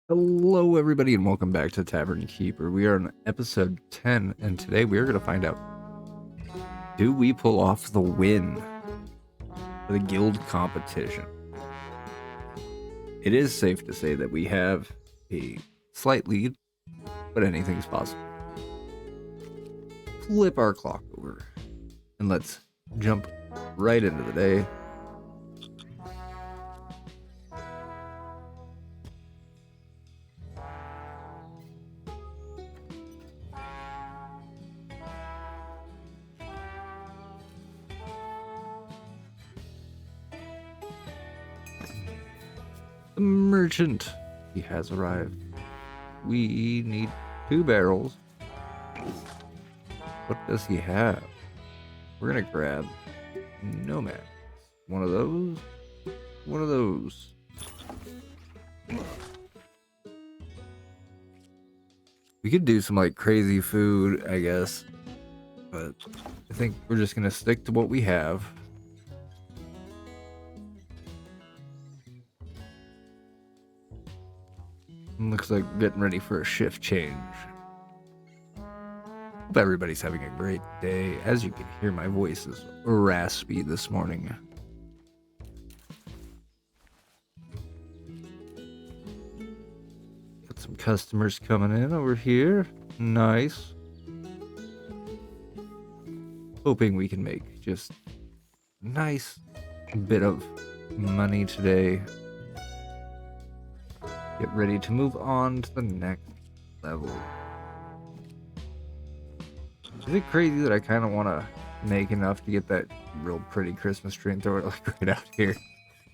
Hello, everybody, and welcome back to Tavern Keeper. We are on episode 10, and today we are going to find out, do we pull off the win for the guild competition? It is safe to say that we have a slight lead, but anything's possible. Flip our clock over, and let's jump right into the day. The merchant, he has arrived. We need 2 barrels. What does he have? We're gonna grab nomads. One of those. One of those. We could do some like crazy food, I guess, but I think we're just gonna stick to what we have. Looks like we're getting ready for a shift change. Hope everybody's having a great day. As you can hear, my voice is raspy this morning. Got some customers coming in over here. Nice. Hoping we can make just a nice bit of money today. Get ready to move on to the next level. Is it crazy that I kind of want to make enough to get that real pretty Christmas tree and throw it like right out here?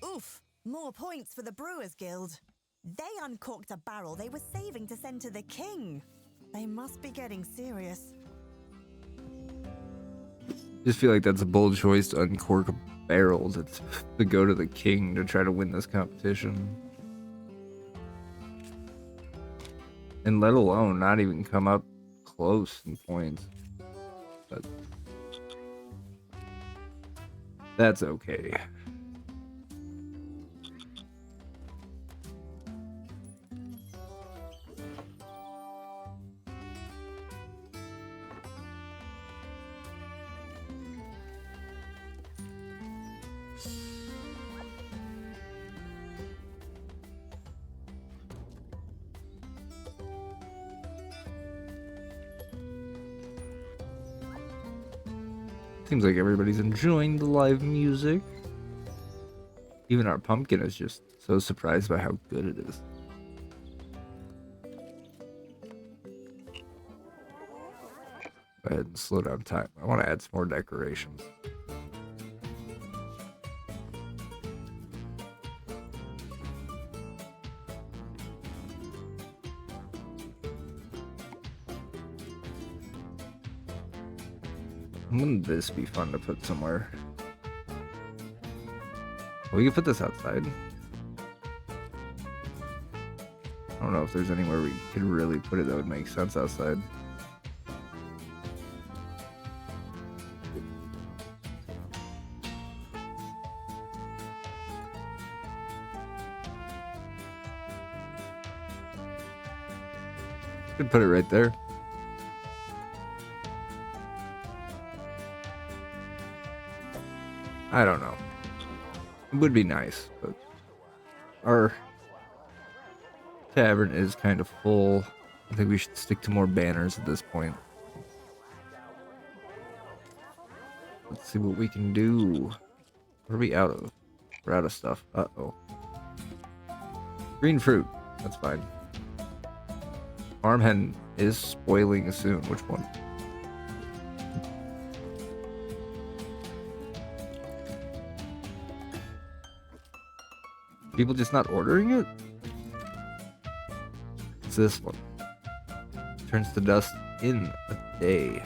Oof! More points for the Brewers Guild. They uncorked a barrel they were saving to send to the king. They must be getting serious. Just feel like that's a bold choice to uncork a barrel to go to the king to try to win this competition. And let alone not even come up close in points. But that's okay. Seems like everybody's enjoying the live music. Even our pumpkin is just so surprised by how good it is. Go ahead and slow down time. I want to add some more decorations. Wouldn't this be fun to put somewhere? We could put this outside. I don't know if there's anywhere we could really put it that would make sense outside. Could put it right there. I don't know. It would be nice, but our tavern is kind of full. I think we should stick to more banners at this point. Let's see what we can do. What are we out of? We're out of stuff. Uh-oh. Green fruit. That's fine. Farm hen is spoiling soon. Which one? People just not ordering it? It's this one. Turns to dust in a day,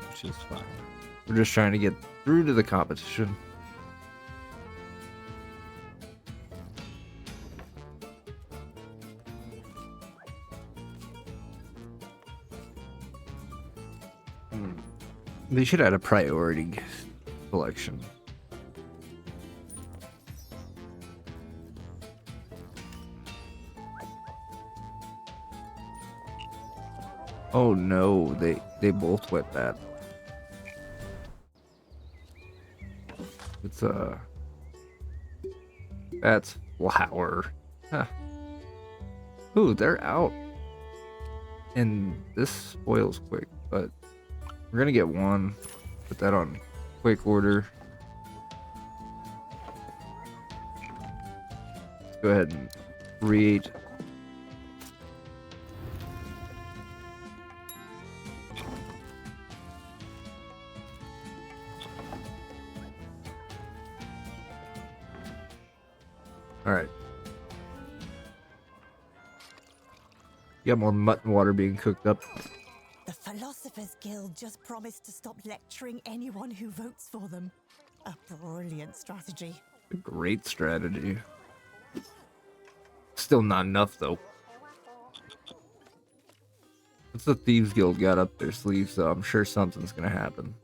which is fine. We're just trying to get through to the competition. They should add a priority selection. Oh no, they both went bad. It's that's flour. Huh. Ooh, they're out. And this spoils quick, but we're gonna get one. Put that on quick order. Let's go ahead and create. Alright. You got more mutton water being cooked up. The Philosophers Guild just promised to stop lecturing anyone who votes for them. A brilliant strategy. A great strategy. Still not enough, though. What's the Thieves Guild got up their sleeves, though? I'm sure something's gonna happen.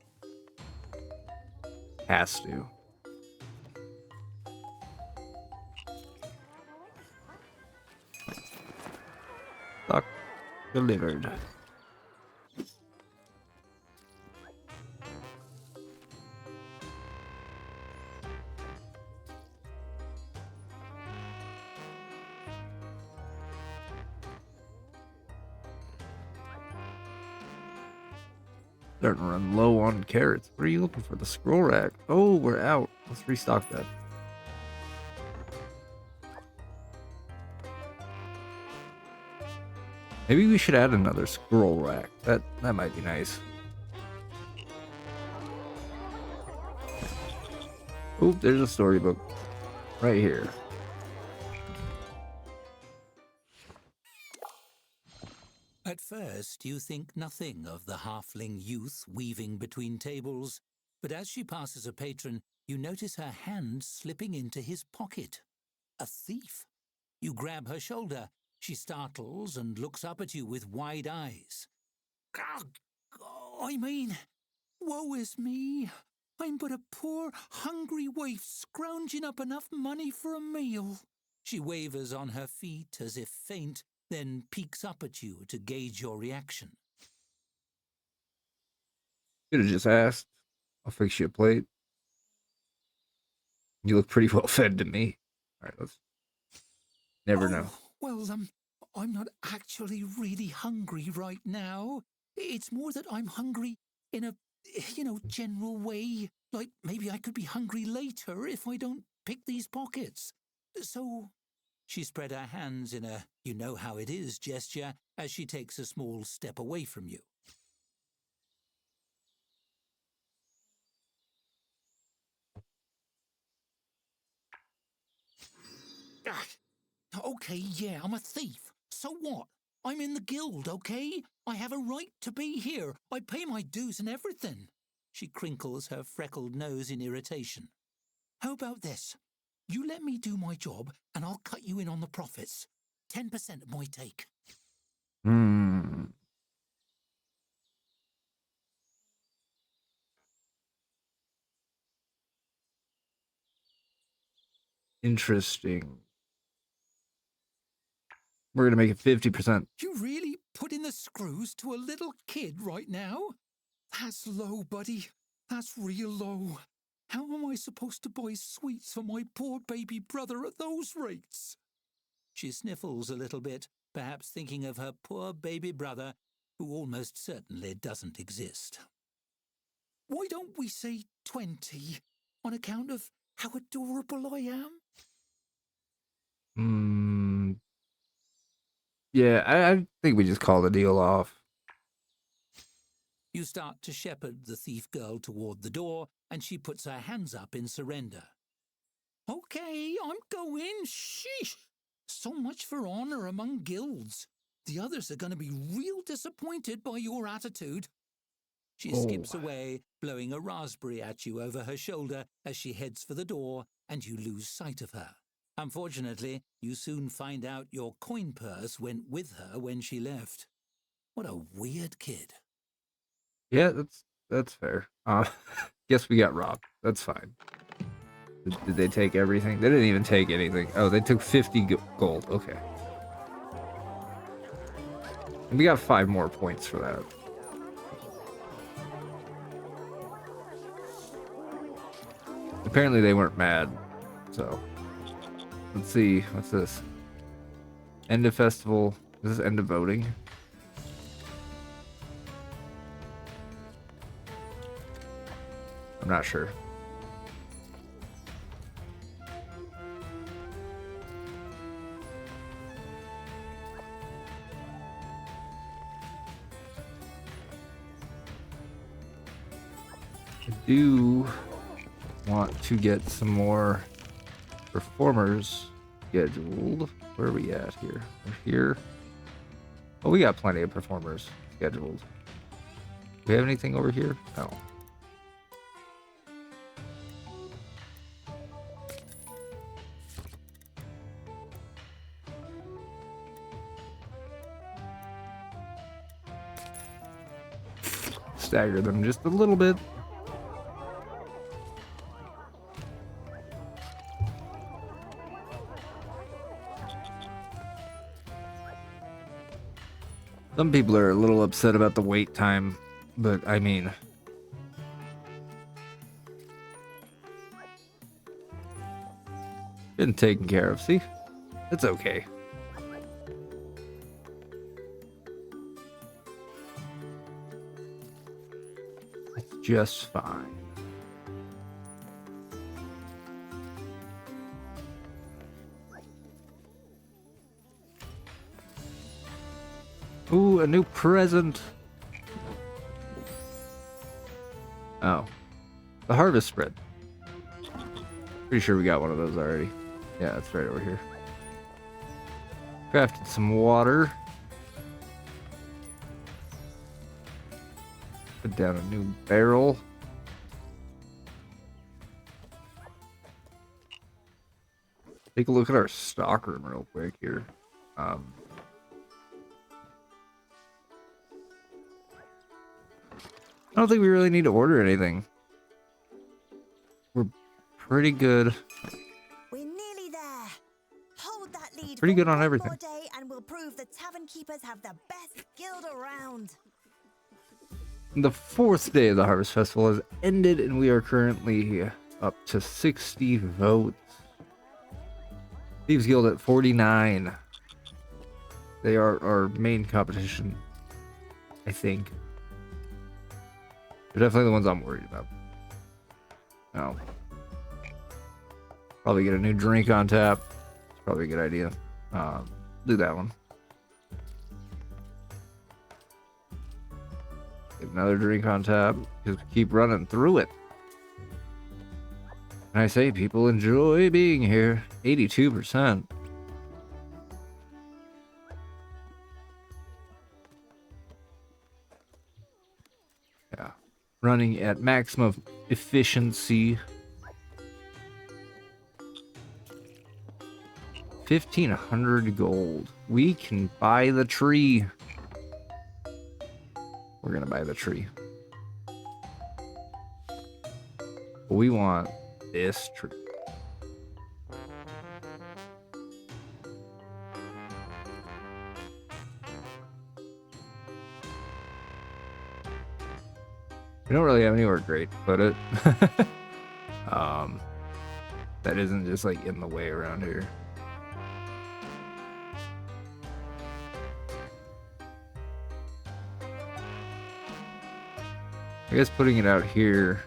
Has to. Stock delivered. Starting to run low on carrots. What are you looking for? The scroll rack. Oh, we're out. Let's restock that. Maybe we should add another scroll rack. That might be nice. Oh, there's a storybook right here. At first, you think nothing of the halfling youth weaving between tables, but as she passes a patron, you notice her hand slipping into his pocket. A thief. You grab her shoulder. She startles and looks up at you with wide eyes. I mean, woe is me. I'm but a poor, hungry waif scrounging up enough money for a meal. She wavers on her feet as if faint, then peeks up at you to gauge your reaction. Could have just asked. I'll fix you a plate. You look pretty well fed to me. All right, let's never know. Well, I'm not actually really hungry right now. It's more that I'm hungry in a, general way. Like maybe I could be hungry later if I don't pick these pockets. So she spread her hands in a you-know-how-it-is gesture as she takes a small step away from you. Okay, yeah, I'm a thief. So what? I'm in the guild, okay? I have a right to be here. I pay my dues and everything. She crinkles her freckled nose in irritation. How about this? You let me do my job and I'll cut you in on the profits. 10% of my take. Interesting. We're gonna make it 50%. You really put in the screws to a little kid right now? That's low, buddy. That's real low. How am I supposed to buy sweets for my poor baby brother at those rates? She sniffles a little bit, perhaps thinking of her poor baby brother, who almost certainly doesn't exist. Why don't we say 20, on account of how adorable I am? Yeah, I think we just call the deal off. You start to shepherd the thief girl toward the door, and she puts her hands up in surrender. Okay, I'm going. Sheesh. So much for honor among guilds. The others are going to be real disappointed by your attitude. She skips away, blowing a raspberry at you over her shoulder as she heads for the door, and you lose sight of her. Unfortunately, you soon find out your coin purse went with her when she left. What a weird kid. Yeah, that's fair. Guess we got robbed. That's fine. Did they take everything? They didn't even take anything. Oh, they took 50 gold. Okay. And we got 5 more points for that. Apparently they weren't mad. So, let's see. What's this? End of festival. Is this end of voting? I'm not sure. I do want to get some more performers scheduled. Where are we at here? We're here. Oh, we got plenty of performers scheduled. Do we have anything over here? No. Stagger them just a little bit. Some people are a little upset about the wait time, but I mean, been taken care of. See, it's okay. It's just fine. Ooh, a new present. Oh. The harvest spread. Pretty sure we got one of those already. Yeah, it's right over here. Crafted some water. Put down a new barrel. Take a look at our stock room real quick here. I don't think we really need to order anything. We're pretty good. We're nearly there. Hold that lead. Pretty good for on one everything. more day and we'll prove the tavern keepers have the best guild around. The 4th day of the Harvest Festival has ended, and we are currently up to 60 votes. Thieves Guild at 49. They are our main competition, I think. They're definitely the ones I'm worried about. Oh. Probably get a new drink on tap. It's probably a good idea. Do that one. Get another drink on tap. Just keep running through it. And I say people enjoy being here. 82%. Yeah. Running at maximum efficiency. 1,500 gold. We can buy the tree. We're gonna buy the tree. But we want this tree. We don't really have anywhere great to put it. That isn't just like in the way around here. I guess putting it out here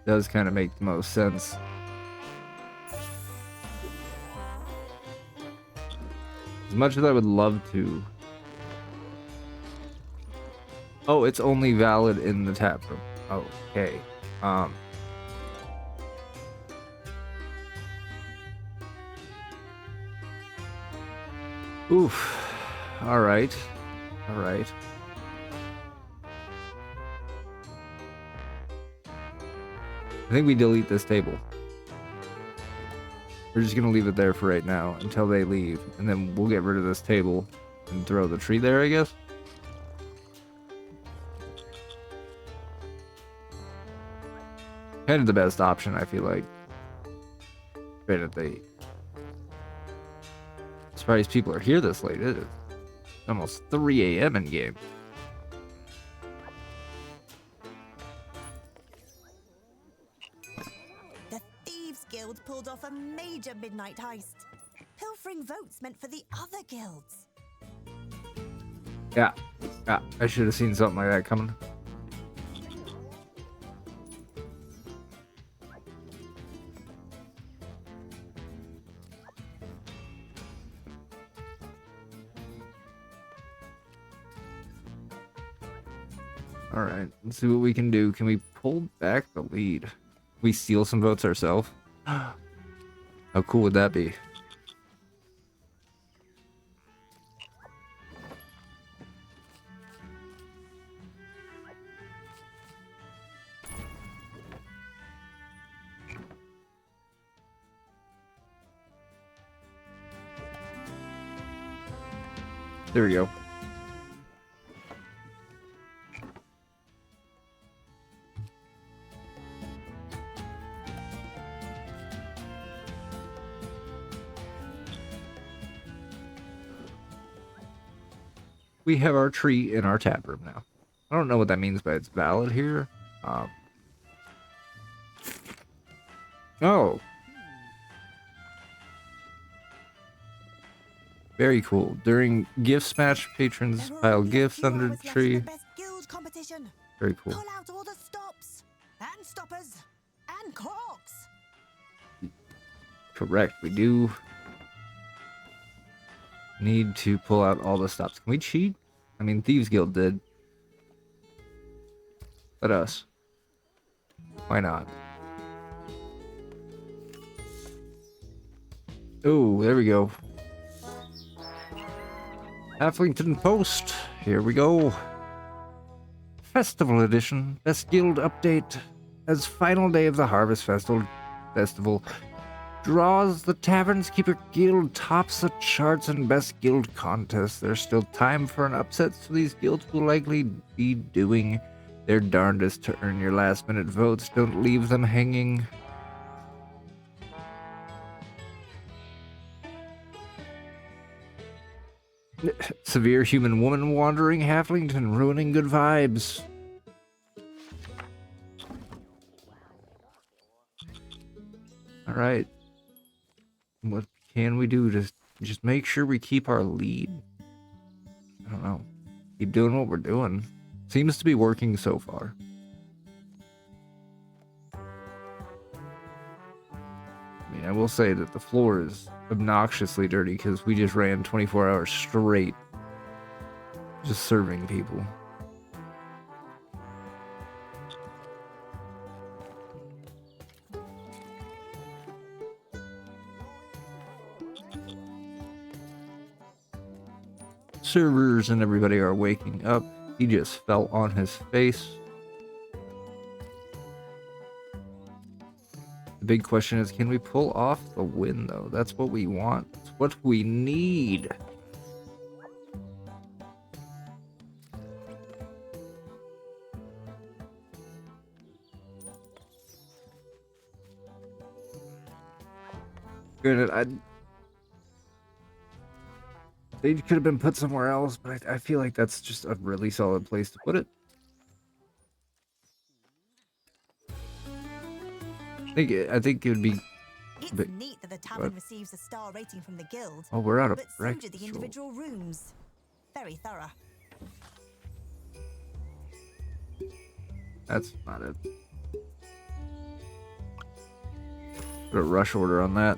does kind of make the most sense. As much as I would love to. Oh, it's only valid in the tap room. Okay. Oof. All right. All right. I think we delete this table. We're just gonna leave it there for right now until they leave, and then we'll get rid of this table and throw the tree there, I guess. Kind of the best option, I feel like. Right at the... Surprised people are here this late, is it? almost 3 a.m. in game. The Thieves Guild pulled off a major midnight heist, pilfering votes meant for the other guilds. Yeah, I should have seen something like that coming. All right, let's see what we can do. Can we pull back the lead? We steal some votes ourselves? How cool would that be? There we go. We have our tree in our tap room now. I don't know what that means, but it's valid here. Oh. Very cool. During gifts match, patrons There are pile only a gifts few under the hours left for tree. the best guild competition. Very cool. Pull out all the stops and stoppers and corks. Correct. We do need to pull out all the stops. Can we cheat? I mean, Thieves Guild did. Let us. Why not? Oh, there we go. Halflington Post. Here we go. Festival Edition. Best Guild update. As final day of the Harvest Festival draws, the Tavern's Keeper Guild tops the charts in Best Guild contest. There's still time for an upset, so these guilds will likely be doing their darndest to earn your last-minute votes. Don't leave them hanging. Severe human woman wandering Halflington, ruining good vibes. All right. What can we do to just make sure we keep our lead? I don't know. Keep doing what we're doing. Seems to be working so far. I mean, I will say that the floor is obnoxiously dirty because we just ran 24 hours straight just serving people. Servers and everybody are waking up. He just fell on his face. The big question is, can we pull off the win, though? That's what we want. It's what we need. Granted, they could have been put somewhere else, but I feel like that's just a really solid place to put it. I think it would be. It's neat that the tavern receives a star rating from the guild. Oh, we're out of but so do breakfast the rolls. individual rooms. Very thorough. That's not it. Put a rush order on that.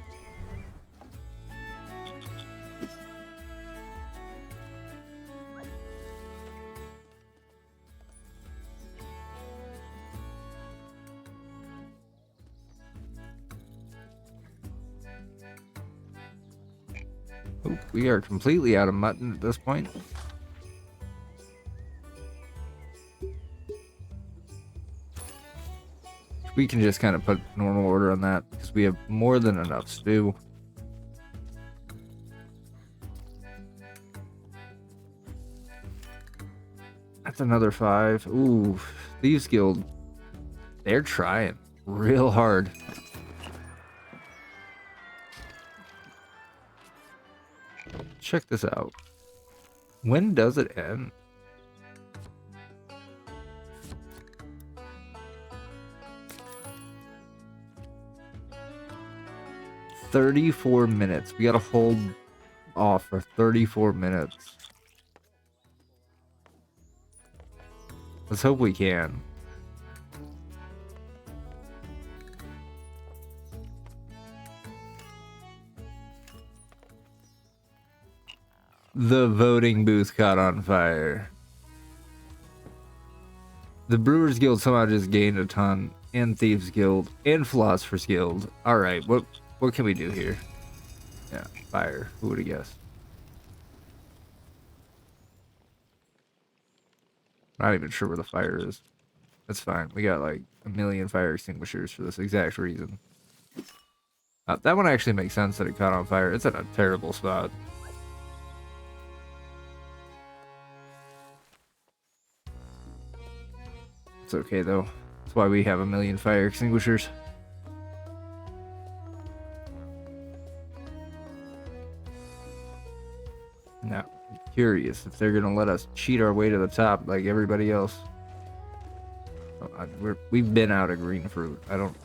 Oh, we are completely out of mutton at this point. We can just kind of put normal order on that because we have more than enough stew. That's another 5. Ooh, Thieves Guild. They're trying real hard. Check this out. When does it end? "34 minutes." We gotta hold off for 34 minutes. Let's hope we can. The voting booth caught on fire. The Brewers Guild somehow just gained a ton, and Thieves Guild, and Philosophers Guild. Alright, what can we do here? Yeah, fire. Who would have guessed? Not even sure where the fire is. That's fine. We got like a million fire extinguishers for this exact reason. That one actually makes sense that it caught on fire. It's in a terrible spot. It's okay though. That's why we have a million fire extinguishers. Now, I'm curious if they're gonna let us cheat our way to the top like everybody else. We've been out of green fruit. I don't.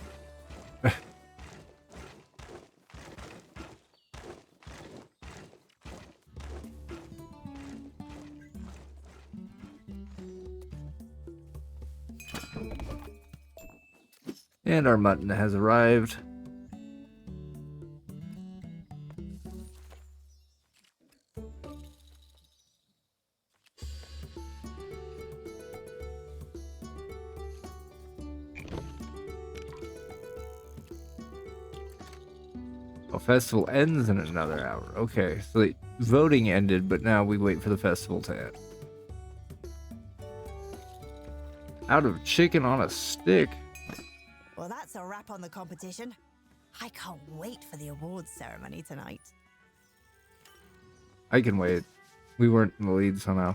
And our mutton has arrived. Oh, festival ends in another hour. Okay, so the voting ended, but now we wait for the festival to end. Out of chicken on a stick. Well, that's a wrap on the competition. I can't wait for the awards ceremony tonight. I can wait. We weren't in the lead somehow.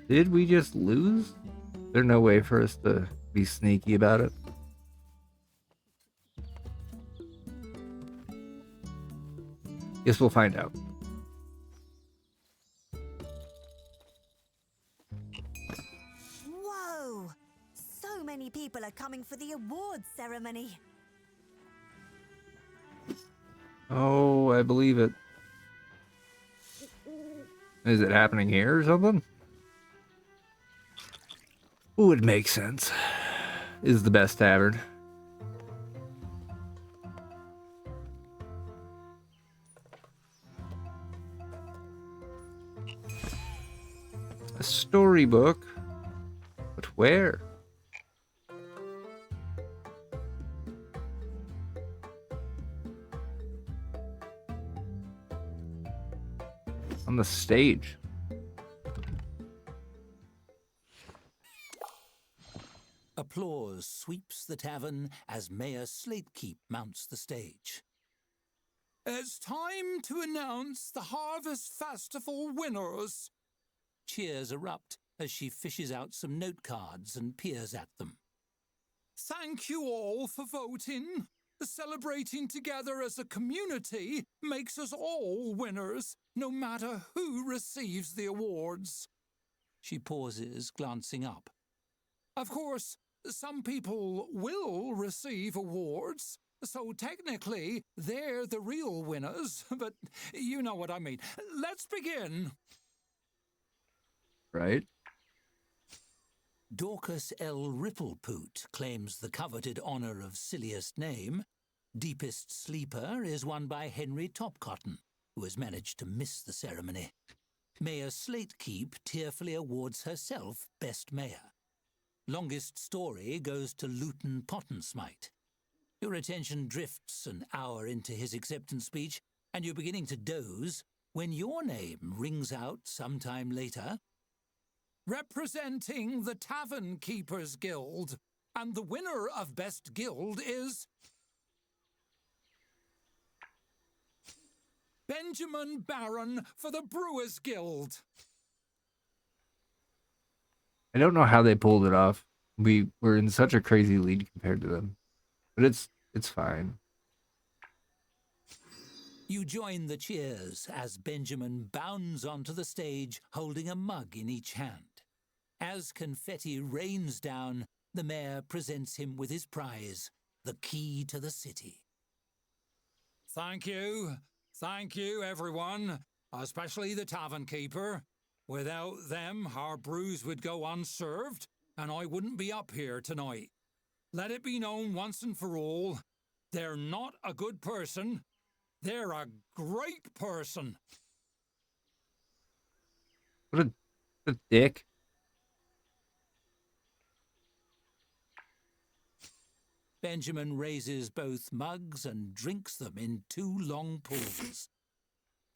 Did we just lose? There's no way for us to be sneaky about it. Guess we'll find out. Whoa! So many people are coming for the awards ceremony. Oh, I believe it. Is it happening here or something? Ooh, it makes sense. Is the best tavern. A storybook? But where? On the stage. Applause sweeps the tavern as Mayor Slatekeep mounts the stage. It's time to announce the Harvest Festival winners. Cheers erupt as she fishes out some note cards and peers at them. Thank you all for voting. Celebrating together as a community makes us all winners, no matter who receives the awards. She pauses, glancing up. Of course, some people will receive awards, so technically they're the real winners, but you know what I mean. Let's begin. Right? Dorcas L. Ripplepoot claims the coveted honor of silliest name. Deepest sleeper is won by Henry Topcotton, who has managed to miss the ceremony. Mayor Slatekeep tearfully awards herself Best Mayor. Longest story goes to Luton Pottensmite. Your attention drifts an hour into his acceptance speech, and you're beginning to doze when your name rings out sometime later. representing the Tavern Keepers Guild, and the winner of Best Guild is Benjamin Barron for the Brewers Guild. I don't know how they pulled it off. We were in such a crazy lead compared to them, but it's fine. You join the cheers as Benjamin bounds onto the stage holding a mug in each hand. As confetti rains down, the mayor presents him with his prize, the key to the city. Thank you, everyone, especially the tavern keeper. Without them, our brews would go unserved, and I wouldn't be up here tonight. Let it be known once and for all, they're not a good person. They're a great person. What a dick. Benjamin raises both mugs and drinks them in 2 long pulls.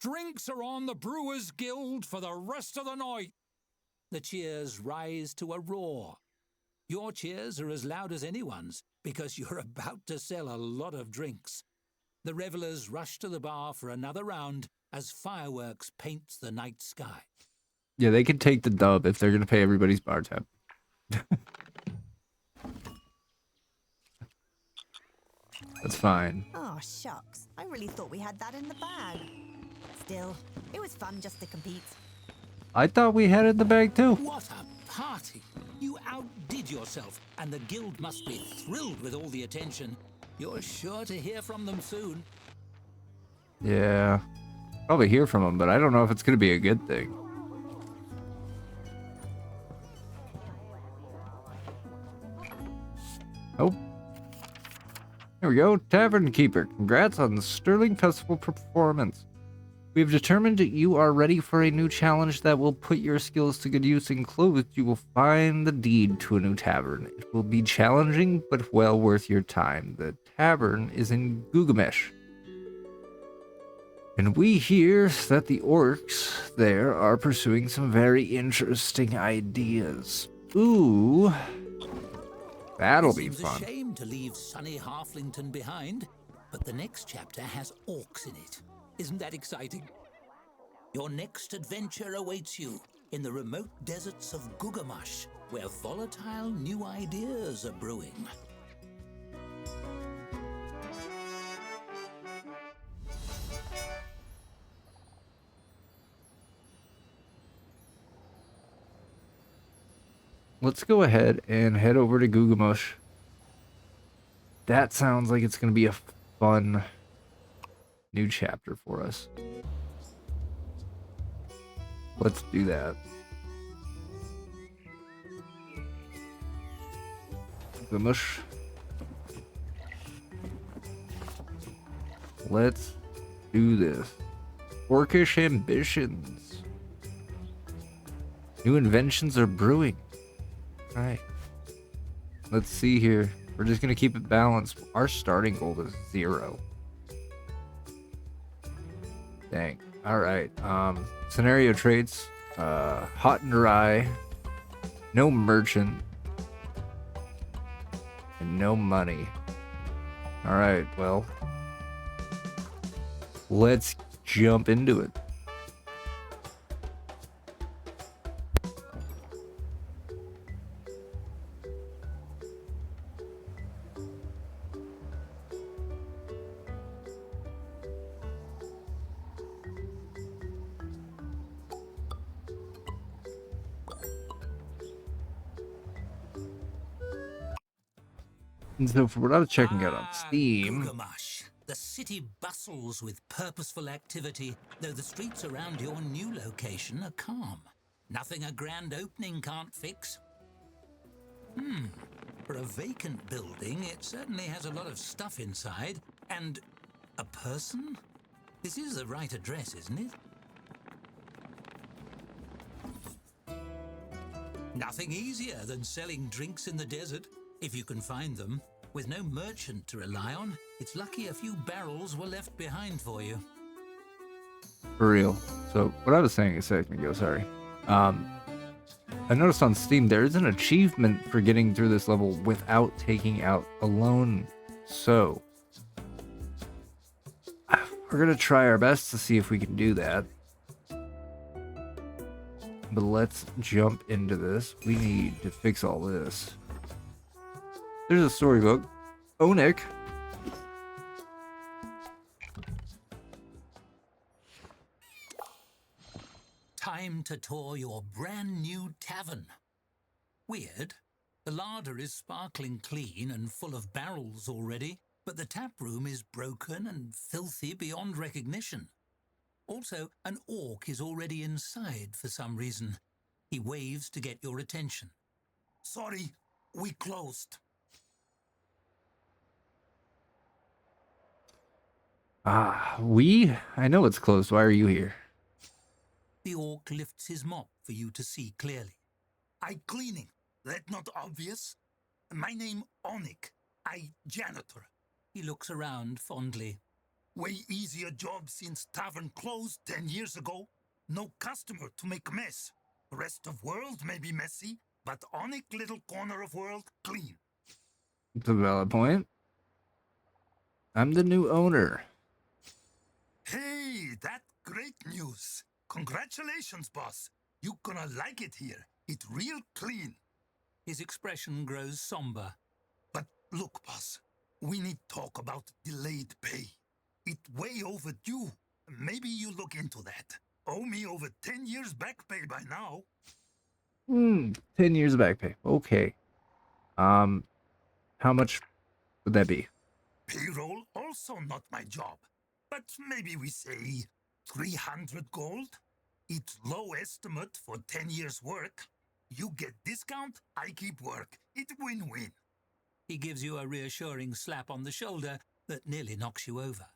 Drinks are on the Brewers Guild for the rest of the night. The cheers rise to a roar. Your cheers are as loud as anyone's because you're about to sell a lot of drinks. The revelers rush to the bar for another round as fireworks paint the night sky. Yeah, they can take the dub if they're going to pay everybody's bar tab. That's fine. Oh, shucks. I really thought we had that in the bag. Still, it was fun just to compete. I thought we had it in the bag too. What a party! You outdid yourself, and the guild must be thrilled with all the attention. You're sure to hear from them soon. Yeah. Probably hear from them, but I don't know if it's going to be a good thing. Oh. There we go. Tavern Keeper. Congrats on the Sterling Festival performance. We have determined that you are ready for a new challenge that will put your skills to good use. Enclosed, you will find the deed to a new tavern. It will be challenging, but well worth your time. The tavern is in Gilgamesh. And we hear that the orcs there are pursuing some very interesting ideas. Ooh. That'll be fun. Seems a shame to leave sunny Halflington behind, but the next chapter has orcs in it. Isn't that exciting? Your next adventure awaits you in the remote deserts of Gilgamesh, where volatile new ideas are brewing. Let's go ahead and head over to Gilgamesh. That sounds like it's going to be a fun new chapter for us. Let's do that. Gilgamesh. Let's do this. Orcish ambitions. New inventions are brewing. Alright. Let's see here. We're just going to keep it balanced. Our starting goal is 0. Dang. Alright. Scenario traits. Hot and dry. No merchant. And no money. Alright, well. Let's jump into it. And so for what I was checking out on Steam, Gilgamesh. The city bustles with purposeful activity, though the streets around your new location are calm. Nothing a grand opening can't fix. For a vacant building, it certainly has a lot of stuff inside. And a person? This is the right address, isn't it? Nothing easier than selling drinks in the desert, if you can find them. With no merchant to rely on, it's lucky a few barrels were left behind for you. for real. So what I was saying a second ago, sorry. I noticed on Steam there is an achievement for getting through this level without taking out a loan. So, we're gonna try our best to see if we can do that. But let's jump into this. We need to fix all this. There's a storybook. Onik. Time to tour your brand new tavern. Weird. The larder is sparkling clean and full of barrels already, but the tap room is broken and filthy beyond recognition. Also, an orc is already inside for some reason. He waves to get your attention. Sorry, we closed. I know it's closed. Why are you here? The orc lifts his mop for you to see clearly. I cleaning. That not obvious? My name Onik. I janitor. He looks around fondly. Way easier job since tavern closed 10 years ago. No customer to make mess. Rest of world may be messy, but Onik little corner of world clean. It's a valid point. I'm the new owner. Hey, that great news. Congratulations, boss. You gonna like it here. It real clean. His expression grows somber. But look, boss, we need talk about delayed pay. It way overdue. Maybe you look into that. Owe me over 10 years back pay by now. 10 years back pay. Okay. How much would that be? Payroll also not my job. But maybe we say 300 gold? It's low estimate for 10 years work. You get discount, I keep work. It win-win. He gives you a reassuring slap on the shoulder that nearly knocks you over.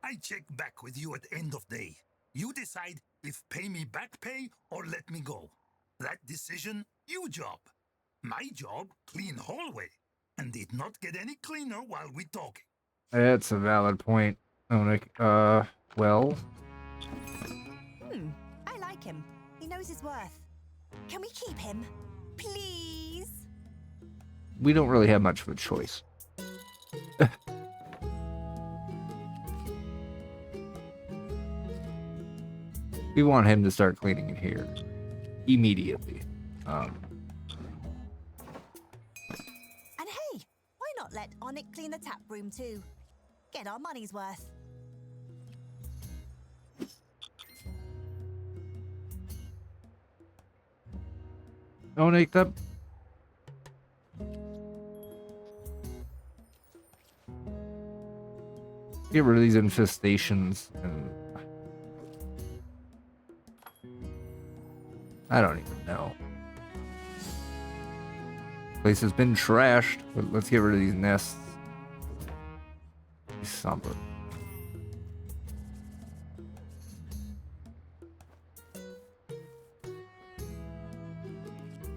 I check back with you at end of day. You decide if pay me back pay or let me go. That decision, you job. My job, clean hallway. And did not get any cleaner while we talking. That's a valid point, Onik. Well... I like him. He knows his worth. Can we keep him? Please? We don't really have much of a choice. We want him to start cleaning in here immediately. And hey, why not let Onik clean the tap room too? Get our money's worth. Onik, that... Get rid of these infestations and... I don't even know. Place has been trashed, but let's get rid of these nests. Something.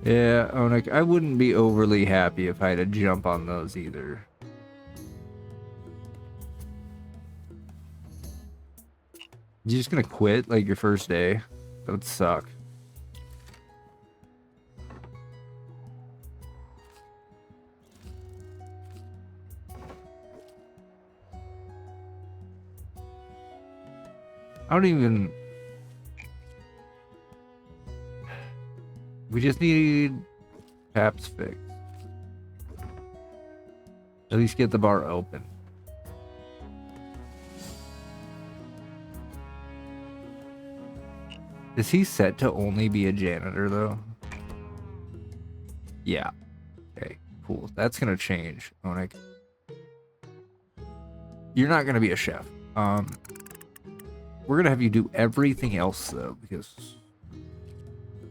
Yeah, Onik, I wouldn't be overly happy if I had to jump on those either. You just gonna quit like your first day? That would suck. I don't even... We just need taps fixed. At least get the bar open. Is he set to only be a janitor though? Yeah. Okay, cool. That's gonna change, Onik. You're not gonna be a chef. We're gonna have you do everything else though, because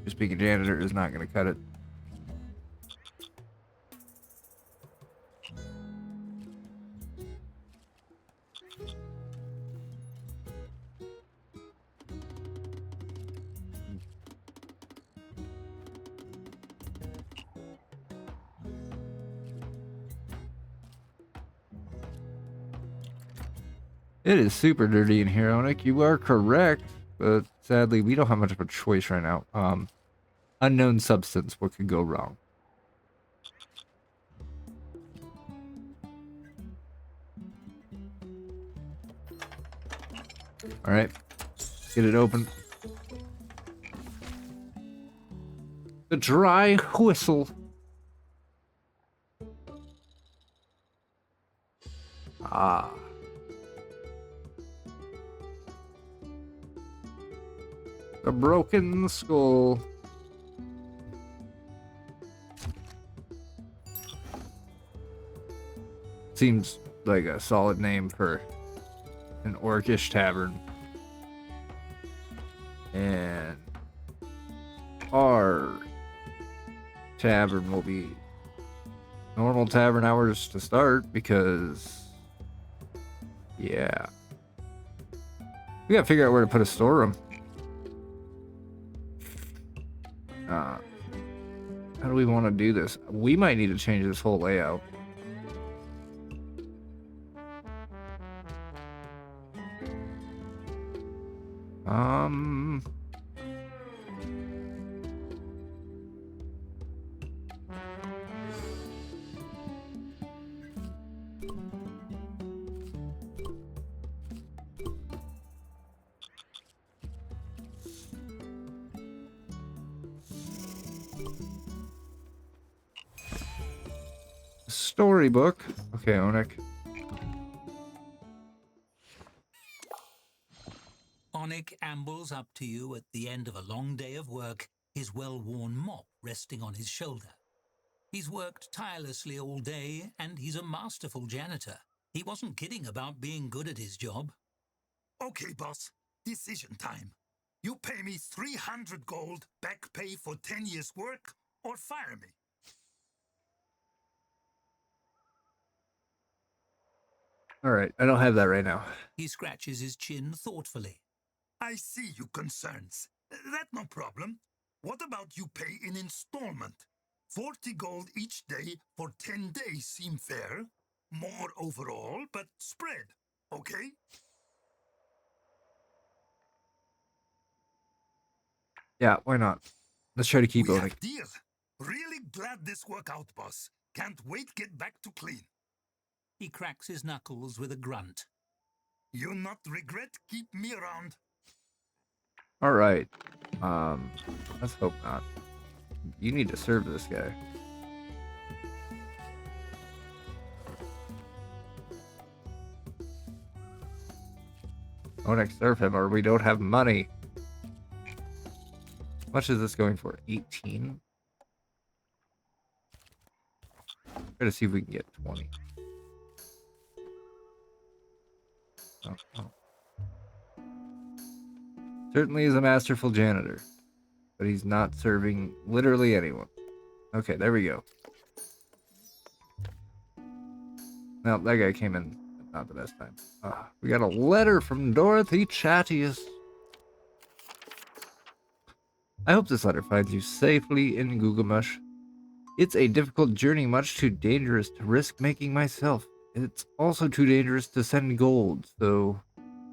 just being a janitor is not gonna cut it. It is super dirty in here, Onik. You are correct, but sadly we don't have much of a choice right now. Unknown substance. What could go wrong? All right, get it open. The dry whistle. Ah. The broken skull. Seems like a solid name for an orcish tavern. And our tavern will be normal tavern hours to start because, yeah. We gotta figure out where to put a storeroom. How do we want to do this? We might need to change this whole layout. Storybook. Okay, Onik. Onik ambles up to you at the end of a long day of work, his well-worn mop resting on his shoulder. He's worked tirelessly all day, and he's a masterful janitor. He wasn't kidding about being good at his job. Okay, boss. Decision time. You pay me 300 gold, back pay for 10 years' work, or fire me. All right, I don't have that right now. He scratches his chin thoughtfully. I see you concerns. That no problem. What about you pay in installment? 40 gold each day for 10 days seem fair. More overall, but spread. Okay? Yeah, why not? Let's try to keep We Onik. have deal. Really glad this work out, boss. Can't wait get back to clean. He cracks his knuckles with a grunt. You not regret keep me around. All right. Let's hope not. You need to serve this guy. Onik, serve him, or we don't have money. How much is this going for? 18? Try to see if we can get 20. Oh. Certainly is a masterful janitor, but he's not serving literally anyone. Okay, there we go. No, that guy came in at not the best time. We got a letter from Dorothy Chattius. I hope this letter finds you safely in Gugamush. It's a difficult journey, much too dangerous to risk making myself. It's also too dangerous to send gold, so...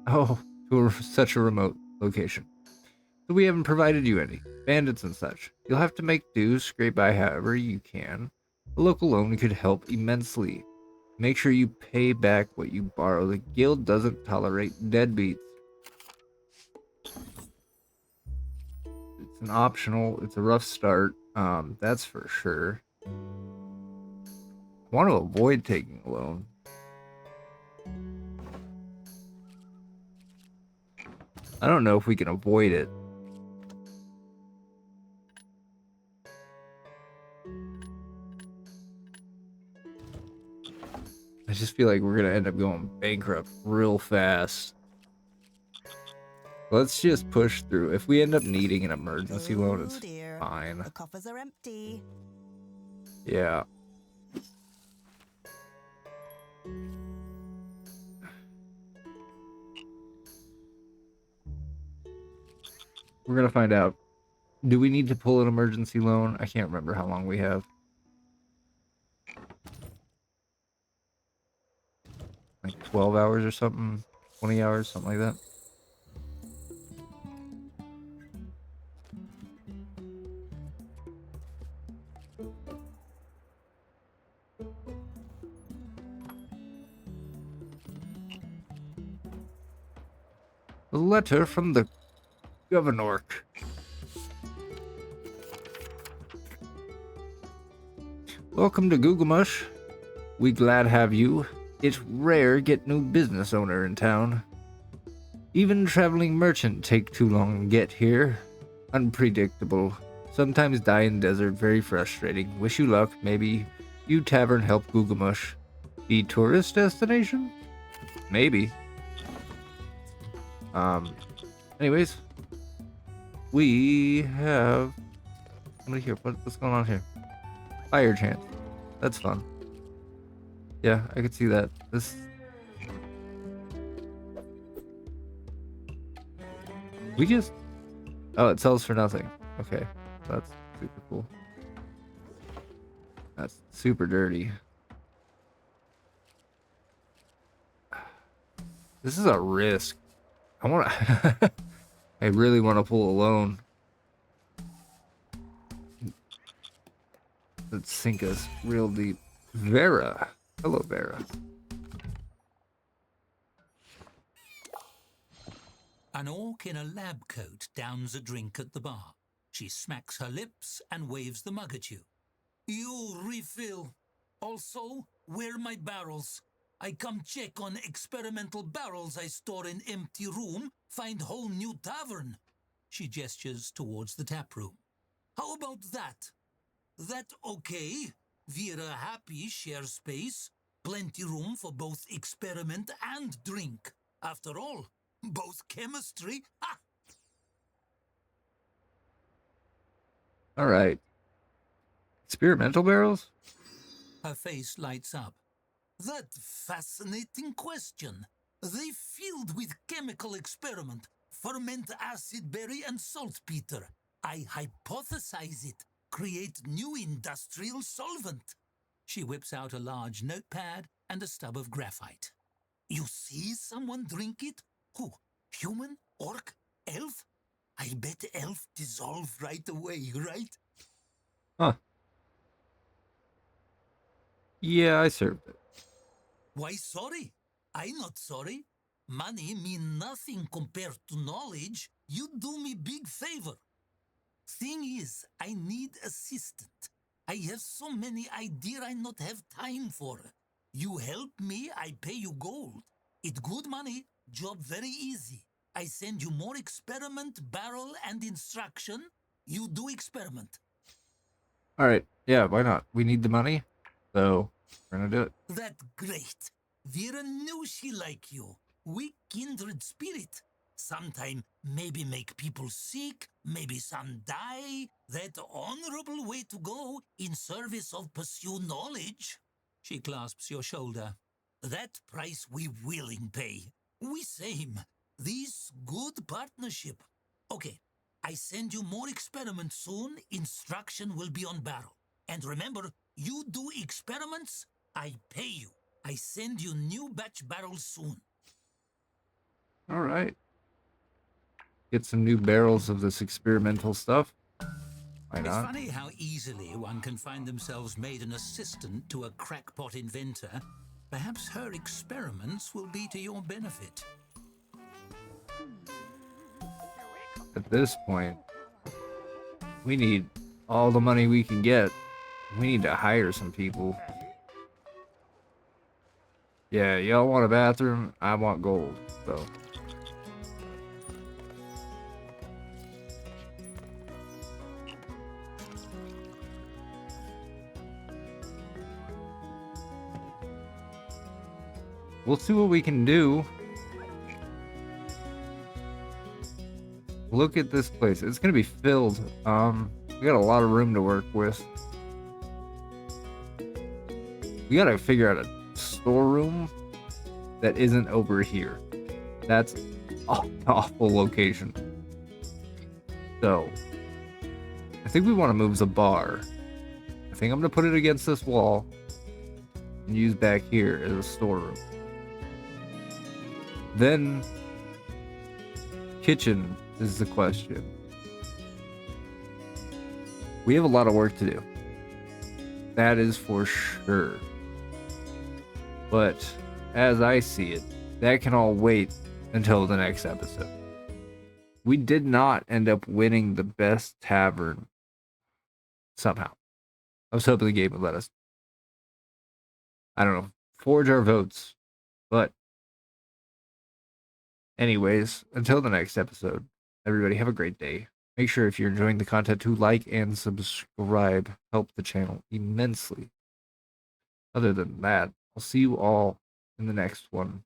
Oh, to such a remote location. So we haven't provided you any. Bandits and such. You'll have to make do, scrape by however you can. A local loan could help immensely. Make sure you pay back what you borrow. The guild doesn't tolerate deadbeats. It's an optional. It's a rough start. That's for sure. I want to avoid taking a loan. I don't know if we can avoid it. I just feel like we're going to end up going bankrupt real fast. Let's just push through. If we end up needing an emergency loan, it's fine. The coffers are empty. Yeah. We're going to find out. Do we need to pull an emergency loan? I can't remember how long we have. Like 12 hours or something? 20 hours, something like that. A letter from the governor. Welcome to Googlemush. We glad have you. It's rare get new business owner in town. Even traveling merchant take too long to get here. Unpredictable. Sometimes die in desert, very frustrating. Wish you luck. Maybe you tavern help Googlemush be tourist destination? Maybe. Anyways. We have somebody here. What's going on here? Fire chant. That's fun. Yeah, I could see that. This. We just. Oh, it sells for nothing. Okay, that's super cool. That's super dirty. This is a risk. I want to. I really want to pull a loan. Let's sink us real deep. Vera. Hello, Vera. An orc in a lab coat downs a drink at the bar. She smacks her lips and waves the mug at you. You refill. Also, where my barrels? I come check on experimental barrels I store in empty room, find whole new tavern. She gestures towards the tap room. How about that? That okay? Vera happy share space. Plenty room for both experiment and drink. After all, both chemistry. Ha! All right. Experimental barrels? Her face lights up. That fascinating question. They filled with chemical experiment, ferment acid berry and saltpeter. I hypothesize it, create new industrial solvent. She whips out a large notepad and a stub of graphite. You see someone drink it? Who? Human? Orc? Elf? I bet elf dissolve right away, right? Huh. Yeah, I served it. Why sorry? I not sorry. Money mean nothing compared to knowledge. You do me big favor. Thing is, I need assistant. I have so many idea I not have time for. You help me, I pay you gold. It good money, job very easy. I send you more experiment, barrel, and instruction. You do experiment. All right. Yeah, why not? We need the money, so we're gonna do it. That great. Vera knew she like you. We kindred spirit. Sometime maybe make people sick, maybe some die. That honorable way to go in service of pursue knowledge. She clasps your shoulder. That price we willing pay. We same. This good partnership. Okay, I send you more experiments soon. Instruction will be on barrel. And remember, you do experiments, I pay you. I send you new batch barrels soon. All right. Get some new barrels of this experimental stuff. Why It's not? funny how easily one can find themselves made an assistant to a crackpot inventor. Perhaps her experiments will be to your benefit. At this point, we need all the money we can get. We need to hire some people. Yeah, y'all want a bathroom? I want gold, so. We'll see what we can do. Look at this place. It's gonna be filled. We got a lot of room to work with. We gotta figure out a storeroom that isn't over here. That's an awful location. So, I think we want to move the bar. I think I'm gonna put it against this wall and use back here as a storeroom. Then, kitchen is the question. We have a lot of work to do. That is for sure. But as I see it, that can all wait until the next episode. We did not end up winning the best tavern somehow. I was hoping the game would let us, I don't know, forge our votes. But, anyways, until the next episode, everybody have a great day. Make sure if you're enjoying the content to like and subscribe. Help the channel immensely. Other than that, I'll see you all in the next one.